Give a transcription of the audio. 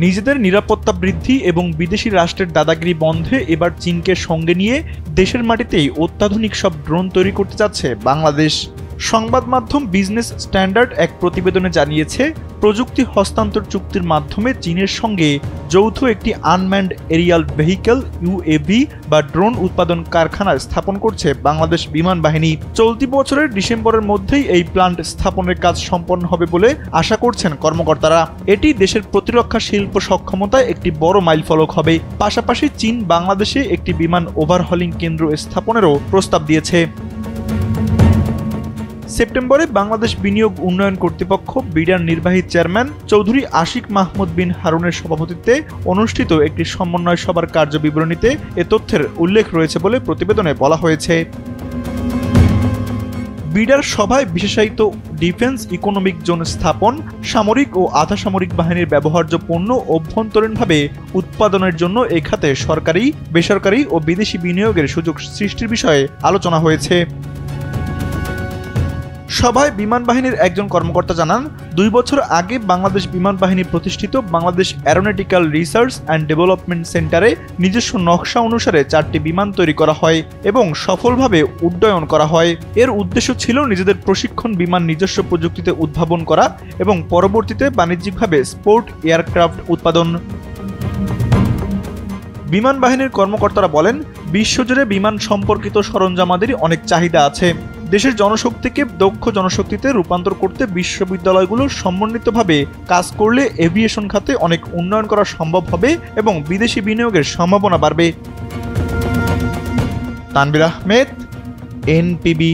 নিজেদের নিরাপত্তা বৃদ্ধি এবং বিদেশি রাষ্ট্রের দাদাগিরি বন্ধে এবার চীনকে সঙ্গে নিয়ে দেশের মাটিতেই অত্যাধুনিক সব ড্রোন তৈরি করতে যাচ্ছে বাংলাদেশ। সংবাদ মাধ্যম বিজনেস স্ট্যান্ডার্ড এক প্রতিবেদনে জানিয়েছে, প্রযুক্তি হস্তান্তর চুক্তির মাধ্যমে চীনের সঙ্গে যৌথ একটি আনম্যান্ড এরিয়াল ভেহিকেল ইউএভি বা ড্রোন উৎপাদন কারখানা স্থাপন করছে বাংলাদেশ বিমান বাহিনী। চলতি বছরের ডিসেম্বরের মধ্যেই এই প্ল্যান্ট স্থাপনের কাজ সম্পন্ন হবে বলে আশা করছেন কর্মকর্তারা। এটি দেশের প্রতিরক্ষা শিল্প সক্ষমতায় একটি বড় মাইলফলক হবে। পাশাপাশি চীন বাংলাদেশে একটি বিমান ওভারহলিং কেন্দ্র স্থাপনেরও প্রস্তাব দিয়েছে। সেপ্টেম্বরে বাংলাদেশ বিনিয়োগ উন্নয়ন কর্তৃপক্ষ বিডার নির্বাহী চেয়ারম্যান চৌধুরী আশিক মাহমুদ বিন হারুনের সভাপতিত্বে অনুষ্ঠিত একটি সমন্বয় সভার কার্যবিবরণীতে এ তথ্যের উল্লেখ রয়েছে বলে প্রতিবেদনে বলা হয়েছে। বিডার সভায় বিশেষায়িত ডিফেন্স ইকোনমিক জোন স্থাপন, সামরিক ও আধা সামরিক বাহিনীর ব্যবহার্য পণ্য অভ্যন্তরীণভাবে উৎপাদনের জন্য এ খাতে সরকারি, বেসরকারি ও বিদেশি বিনিয়োগের সুযোগ সৃষ্টির বিষয়ে আলোচনা হয়েছে। সভায় বিমান বাহিনীর একজন কর্মকর্তা জানান, 2 বছর আগে বাংলাদেশ বিমান বাহিনী প্রতিষ্ঠিত Bangladesh aeronautical research and development সেন্টারে নিজস্ব নকশা অনুসারে 4টি বিমান তৈরি করা হয় এবং সফলভাবে উড্ডয়ন করা হয়। এর উদ্দেশ্য ছিল নিজেদের প্রশিক্ষণ বিমান নিজস্ব প্রযুক্তিতে উদ্ভাবন করা এবং পরবর্তীতে বাণিজ্যিকভাবে স্পোর্ট এয়ারক্রাফট উৎপাদন। বিমান বাহিনীর কর্মকর্তারা বলেন, বিশ্বজুড়ে বিমান সম্পর্কিত সরঞ্জামাদেরই অনেক চাহিদা আছে। দেশের জনশক্তিকে দক্ষ জনশক্তিতে রূপান্তর করতে বিশ্ববিদ্যালয়গুলো সমন্বিতভাবে কাজ করলে এভিয়েশন খাতে অনেক উন্নয়ন করা সম্ভব হবে এবং বিদেশি বিনিয়োগের সম্ভাবনা বাড়বে। তানভীর আহমেদ, এনপিবি।